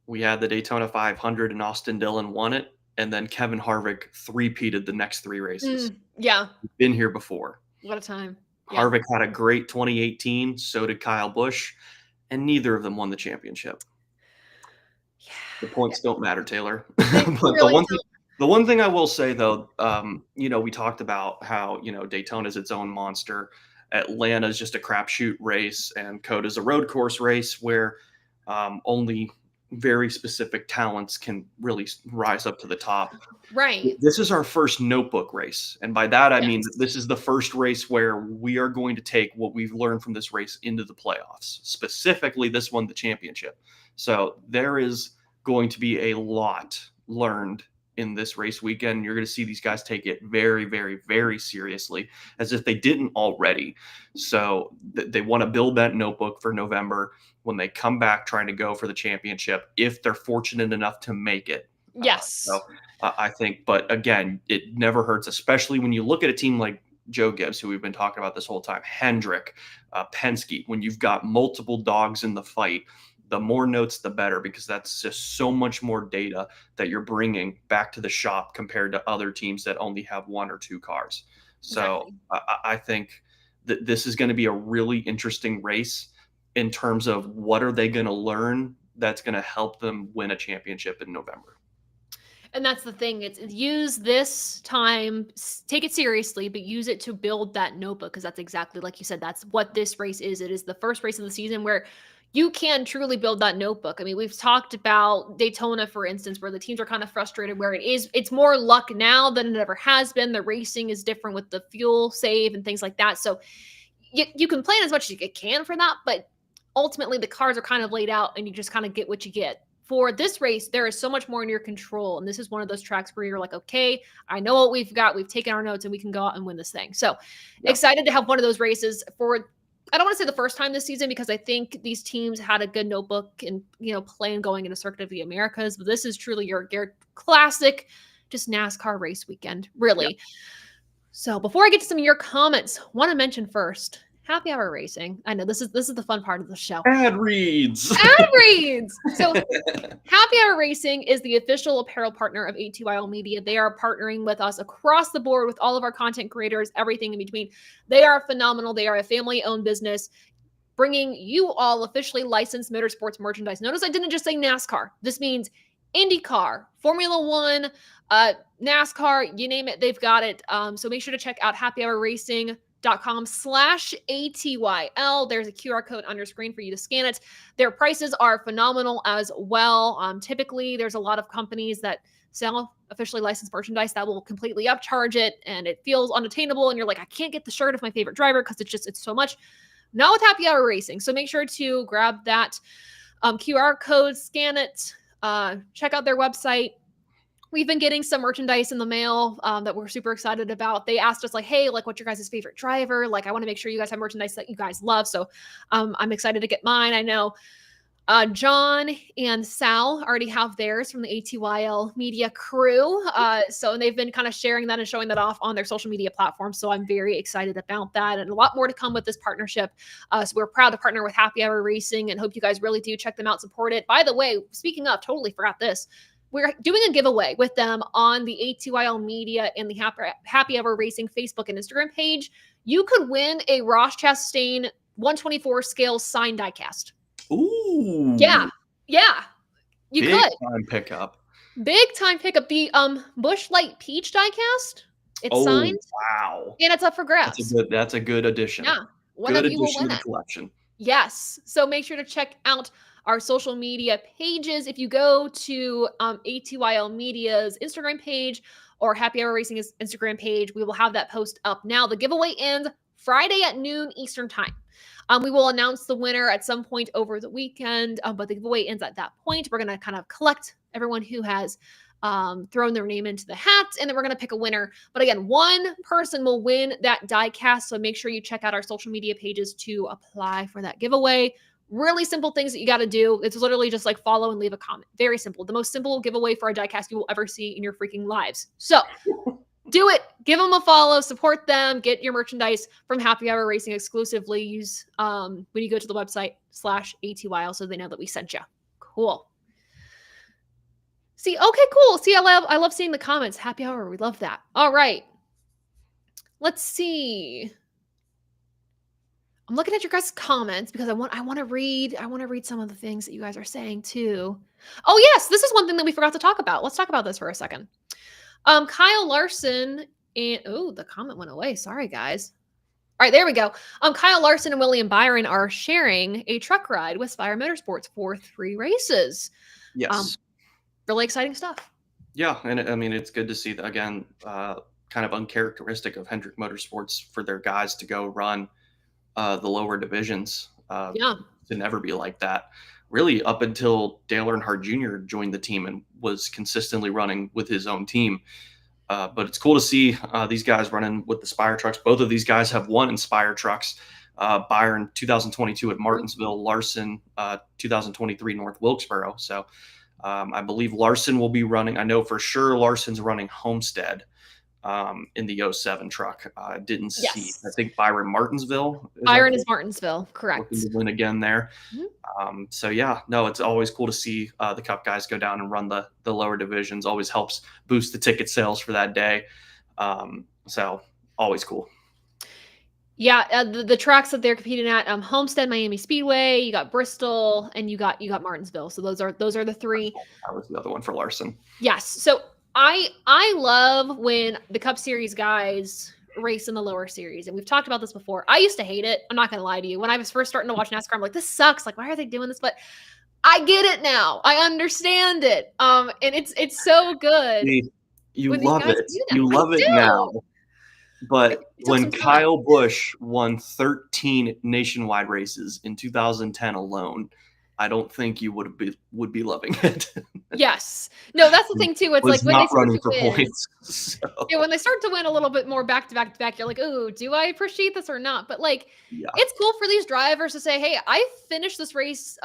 we had the Daytona 500, and Austin Dillon won it, and then Kevin Harvick three-peated the next 3 races. Yeah. We've been here before. What a time. Yeah. Harvick had a great 2018. So did Kyle Busch, and neither of them won the championship. Yeah. The points don't matter, Taylor. They But really the one thing I will say though, we talked about how, Daytona is its own monster. Atlanta is just a crapshoot race, and COTA is a road course race where only very specific talents can really rise up to the top. Right. This is our first notebook race. And by that, I mean Yes. that this is the first race where we are going to take what we've learned from this race into the playoffs, specifically this one, the championship. So there is going to be a lot learned in this race weekend. You're going to see these guys take it very, very, very seriously, as if they didn't already. So they want to build that notebook for November when they come back trying to go for the championship, if they're fortunate enough to make it. Yes. So I think, but again, it never hurts, especially when you look at a team like Joe Gibbs, who we've been talking about this whole time, Hendrick, Penske. When you've got multiple dogs in the fight, the more notes, the better, because that's just so much more data that you're bringing back to the shop compared to other teams that only have 1 or 2 cars. So Exactly. I think that this is going to be a really interesting race in terms of what are they going to learn that's going to help them win a championship in November. And that's the thing. It's use this time, take it seriously, but use it to build that notebook, because that's exactly like you said. That's what this race is. It is the first race of the season where you can truly build that notebook. I mean, we've talked about Daytona, for instance, where the teams are kind of frustrated, where it's more luck now than it ever has been. The racing is different with the fuel save and things like that. So you can plan as much as you can for that, but ultimately the cards are kind of laid out and you just kind of get what you get. For this race, there is so much more in your control. And this is one of those tracks where you're like, okay, I know what we've got. We've taken our notes and we can go out and win this thing. So excited to have one of those races for I don't want to say the first time this season because I think these teams had a good notebook and plan going into Circuit of the Americas. But this is truly your classic, just NASCAR race weekend, really. Yeah. So before I get to some of your comments, want to mention first Happy Hour Racing. I know this is the fun part of the show. Ad reads. Ad reads. So Happy Hour Racing is the official apparel partner of ATYL Media. They are partnering with us across the board with all of our content creators, everything in between. They are phenomenal. They are a family-owned business bringing you all officially licensed motorsports merchandise. Notice I didn't just say NASCAR. This means IndyCar, Formula One, NASCAR, you name it, they've got it. So make sure to check out happyhourracing.com/ATYL. There's a QR code on your screen for you to scan it. Their prices are phenomenal as well. Typically, there's a lot of companies that sell officially licensed merchandise that will completely upcharge it, and it feels unattainable. And you're like, I can't get the shirt of my favorite driver because it's so much. Not with Happy Hour Racing. So make sure to grab that QR code, scan it, check out their website. We've been getting some merchandise in the mail that we're super excited about. They asked us hey, what's your guys' favorite driver? I want to make sure you guys have merchandise that you guys love. So I'm excited to get mine. I know John and Sal already have theirs from the ATYL Media crew. And they've been kind of sharing that and showing that off on their social media platforms. So I'm very excited about that, and a lot more to come with this partnership. So we're proud to partner with Happy Hour Racing and hope you guys really do check them out, support it. By the way, speaking of, totally forgot this. We're doing a giveaway with them on the ATYL Media and the Happy Hour Racing Facebook and Instagram page. You could win a Ross Chastain 124 scale signed diecast. Ooh. Yeah. You Big could. time pickup. Big time pickup. The Busch Light Peach diecast. It's signed. Wow. And it's up for grabs. That's a good addition. Yeah. One good of you will addition win to the it. collection. Yes. So make sure to check out our social media pages. If you go to ATYL Media's Instagram page or Happy Hour Racing's Instagram page, we will have that post up now. The giveaway ends Friday at noon Eastern time. We will announce the winner at some point over the weekend, but the giveaway ends at that point. We're going to kind of collect everyone who has thrown their name into the hat, and then we're going to pick a winner. But again, one person will win that die cast, so make sure you check out our social media pages to apply for that giveaway. Really simple things that you got to do. It's literally just follow and leave a comment. Very simple. The most simple giveaway for a die cast you will ever see in your freaking lives. So do it. Give them a follow. Support them. Get your merchandise from Happy Hour Racing exclusively. Use when you go to the website /ATYL so they know that we sent you. Cool. See, okay, cool. See, I love seeing the comments. Happy Hour. We love that. All right. Let's see. I'm looking at your guys' comments because I want to read some of the things that you guys are saying too. Oh yes, this is one thing that we forgot to talk about. Let's talk about this for a second. Kyle Larson and the comment went away. Sorry, guys. All right, there we go. Kyle Larson and William Byron are sharing a truck ride with Spire Motorsports for 3 races. Yes. Really exciting stuff. Yeah, and I mean it's good to see again, kind of uncharacteristic of Hendrick Motorsports for their guys to go run the lower divisions. To never be like that. Really, up until Dale Earnhardt Jr. joined the team and was consistently running with his own team. But it's cool to see these guys running with the Spire trucks. Both of these guys have won in Spire trucks. Byron 2022 at Martinsville, Larson 2023 North Wilkesboro. So I believe Larson will be running. I know for sure Larson's running Homestead in the 07 truck. I didn't see. I think Byron Martinsville. Byron is Martinsville, correct. Looking to win again there. So yeah, no, it's always cool to see the Cup guys go down and run the lower divisions. Always helps boost the ticket sales for that day. So always cool. Yeah, the tracks that they're competing at, Homestead, Miami Speedway, you got Bristol, and you got Martinsville. So those are the 3. That was the other one for Larson. Yes. So I love when the Cup Series guys race in the lower series. And we've talked about this before. I used to hate it. I'm not going to lie to you. When I was first starting to watch NASCAR, I'm like, this sucks. Why are they doing this? But I get it now. I understand it. And it's so good. You love it. You love it now. But when Kyle Busch won 13 nationwide races in 2010 alone, I don't think you would be loving it. Yes. No, that's the thing too. It's like Was when they not start running to for win. points. Yeah, So, when they start to win a little bit more back to back to back, you're like, "Ooh, do I appreciate this or not?" But like, yeah. it's cool for these drivers to say, "Hey, I finished this race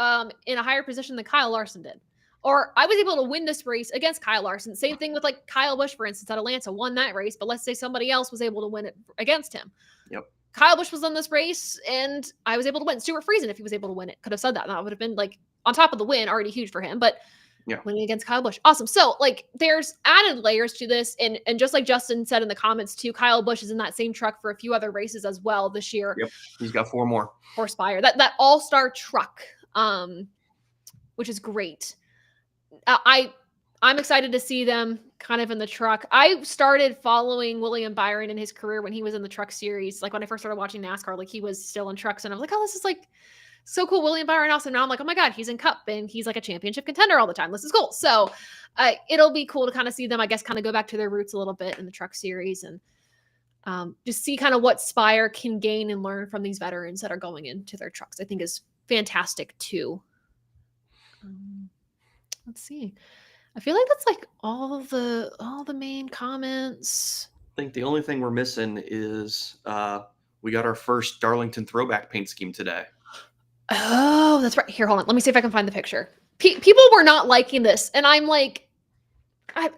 in a higher position than Kyle Larson did." Or I was able to win this race against Kyle Larson. Same thing with like Kyle Busch, for instance, at Atlanta, won that race, but let's say somebody else was able to win it against him. Yep. Kyle Busch was on this race and I was able to win. Stuart Friesen, if he was able to win it, could have said that. And that would have been like on top of the win, already huge for him. But Yeah. winning against Kyle Busch. Awesome. So like there's added layers to this. And just like Justin said in the comments too, Kyle Busch is in that same truck for a few other races as well this year Yep. He's got 4 more. for Spire. That all-star truck, which is great. I'm excited to see them kind of in the truck. I started following William Byron in his career when he was in the truck series. Like when I first started watching NASCAR, like he was still in trucks and I was like, oh, this is like so cool. William Byron also. Now I'm like, oh my God, he's in Cup and he's like a championship contender all the time. This is cool. So it'll be cool to kind of see them, I guess, kind of go back to their roots a little bit in the truck series and just see kind of what Spire can gain and learn from these veterans that are going into their trucks. I think is fantastic too. Let's see. I feel like that's like all the main comments. I think the only thing we're missing is we got our first Darlington throwback paint scheme today. Oh, that's right. Here, hold on. Let me see if I can find the picture. People were not liking this, and I'm like,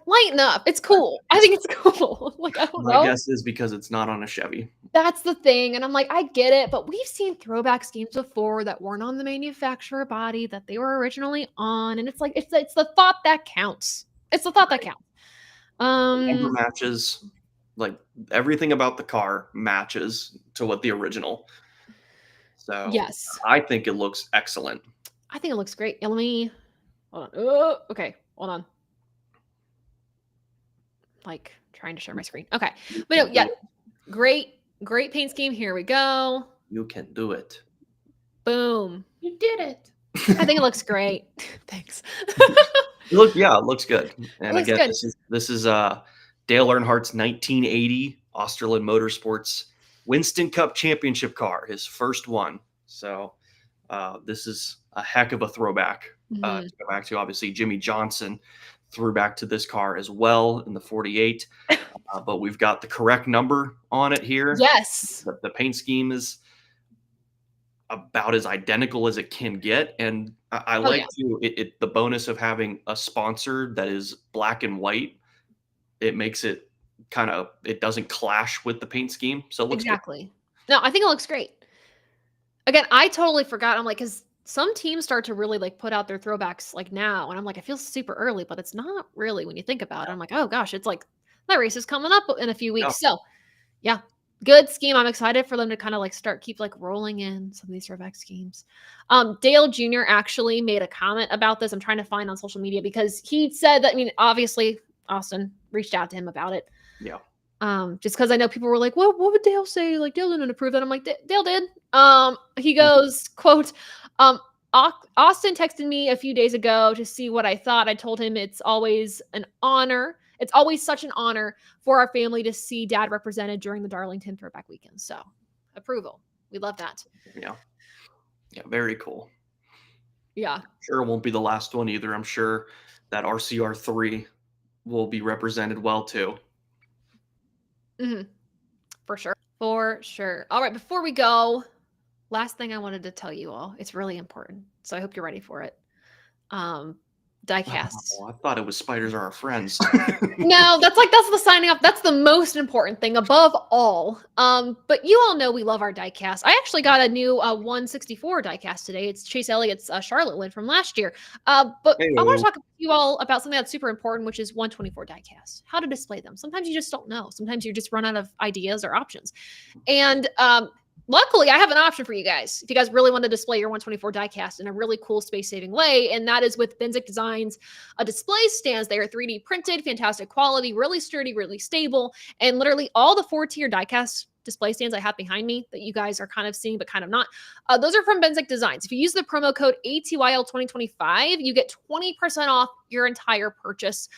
lighten up. It's cool. I think it's cool. Like, I don't My know. guess is because it's not on a Chevy. That's the thing. And I'm like, I get it, but we've seen throwback schemes before that weren't on the manufacturer body that they were originally on. And it's like, it's the thought that counts. It's the thought that counts. Number matches, like everything about the car matches to what the original. So Yes. I think it looks excellent. I think it looks great. Let me hold on. Oh, okay. Hold on. Like trying to share my screen. Okay. But no, yeah. Great paint scheme. Here we go. You can do it. Boom. You did it. I think it looks great. Thanks. It looks good. And looks again, good. this is Dale Earnhardt's 1980 Osterlund Motorsports Winston Cup Championship car, his first one. So this is a heck of a throwback. To go back to, obviously, Jimmy Johnson threw back to this car as well in the 48. But we've got the correct number on it here. Yes. The paint scheme is about as identical as it can get. And I like to the bonus of having a sponsor that is black and white. It makes it it doesn't clash with the paint scheme. So it looks exactly good. No, I think it looks great. Again, I totally forgot. I'm like, because some teams start to really like put out their throwbacks like now. And I'm like, I feel super early, but it's not really when you think about it. I'm like, oh gosh, it's like that race is coming up in a few weeks. Yeah. So yeah, good scheme. I'm excited for them to kind of like keep like rolling in some of these throwback schemes. Dale Jr. actually made a comment about this. I'm trying to find on social media because he said that, I mean, obviously Austin reached out to him about it. Yeah. Just because I know people were like, what would Dale say? Like Dale didn't approve that. I'm like, Dale did. He goes, quote, Austin texted me a few days ago to see what I thought. I told him it's always an honor. It's always such an honor for our family to see Dad represented during the Darlington Throwback Weekend. So, approval. We love that. Yeah. Yeah, very cool. Yeah. Sure, it won't be the last one either. I'm sure that RCR3 will be represented well too. For sure. For sure. All right, before we go, last thing I wanted to tell you all. It's really important. So I hope you're ready for it. Diecast. Oh, I thought it was Spiders Are Our Friends. No, that's the signing off. That's the most important thing above all. But you all know we love our diecast. I actually got a new 164 diecast today. It's Chase Elliott's Charlotte win from last year. But I want to talk to you all about something that's super important, which is 124 diecast. How to display them. Sometimes you just don't know. Sometimes you just run out of ideas or options. And luckily, I have an option for you guys if you guys really want to display your 124 diecast in a really cool space-saving way, and that is with Benzik Designs display stands. They are 3D printed, fantastic quality, really sturdy, really stable, and literally all the 4-tier diecast display stands I have behind me that you guys are kind of seeing but kind of not, those are from Benzik Designs. If you use the promo code ATYL 2025, you get 20% off your entire purchase.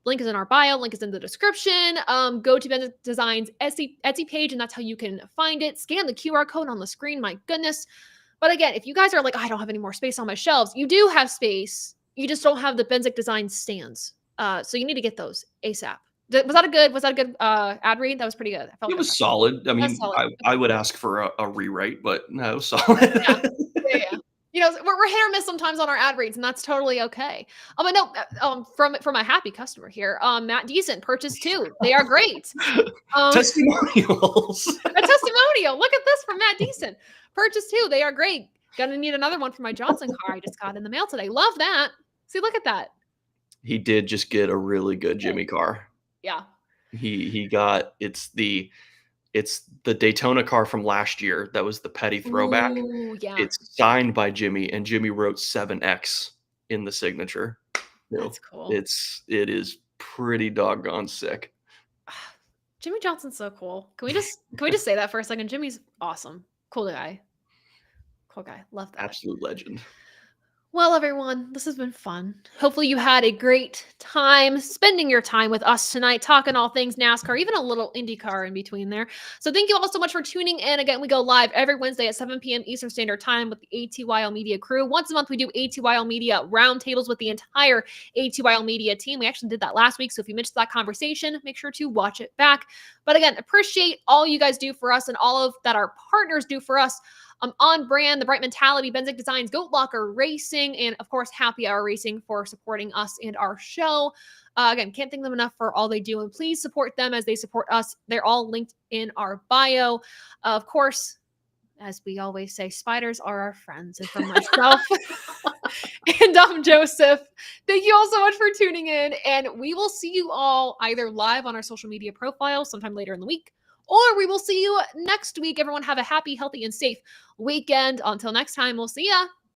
Link is in our bio. Link is in the description. Go to Benzik Designs Etsy page, and that's how you can find it. Scan the QR code on the screen. My goodness. But again, if you guys are like, "I don't have any more space on my shelves," you do have space. You just don't have the Benzik Designs stands. So you need to get those ASAP. Was that a good ad read? That was pretty good. I felt It good was about solid. I that. That's mean, solid. I Okay. would ask for a rewrite, but no, it was Yeah. solid. Yeah. You know, we're hit or miss sometimes on our ad reads, and that's totally okay. But no, from a happy customer here, Matt Decent purchased 2. They are great. Um, Testimonials. a testimonial. Look at this from Matt Decent. Purchased 2. They are great. Gonna need another one for my Johnson car I just got in the mail today. Love that. See, look at that. He did just get a really good Good. Jimmy car. Yeah. He got it's the Daytona car from last year that was the petty throwback. Ooh, yeah. It's signed by Jimmy, and Jimmy wrote 7X in the signature. No, That's cool. it is pretty doggone sick. Jimmy Johnson's so cool. Can we just say that for a second? Jimmy's awesome. Cool guy. Cool guy. Love that. Absolute legend. Well, everyone, this has been fun. Hopefully, you had a great time spending your time with us tonight, talking all things NASCAR, even a little IndyCar in between there. So, thank you all so much for tuning in. Again, we go live every Wednesday at 7 p.m. Eastern Standard Time with the ATYL Media crew. Once a month, we do ATYL Media roundtables with the entire ATYL Media team. We actually did that last week. So, if you missed that conversation, make sure to watch it back. But again, appreciate all you guys do for us and all of that our partners do for us. On brand, the Bright Mentality, Benzik Designs, Goat Locker Racing, and of course, Happy Hour Racing for supporting us and our show. Again, can't thank them enough for all they do, and please support them as they support us. They're all linked in our bio. Of course, as we always say, spiders are our friends. And from myself and Joseph, thank you all so much for tuning in, and we will see you all either live on our social media profiles sometime later in the week, or we will see you next week. Everyone have a happy, healthy, and safe weekend. Until next time, we'll see ya.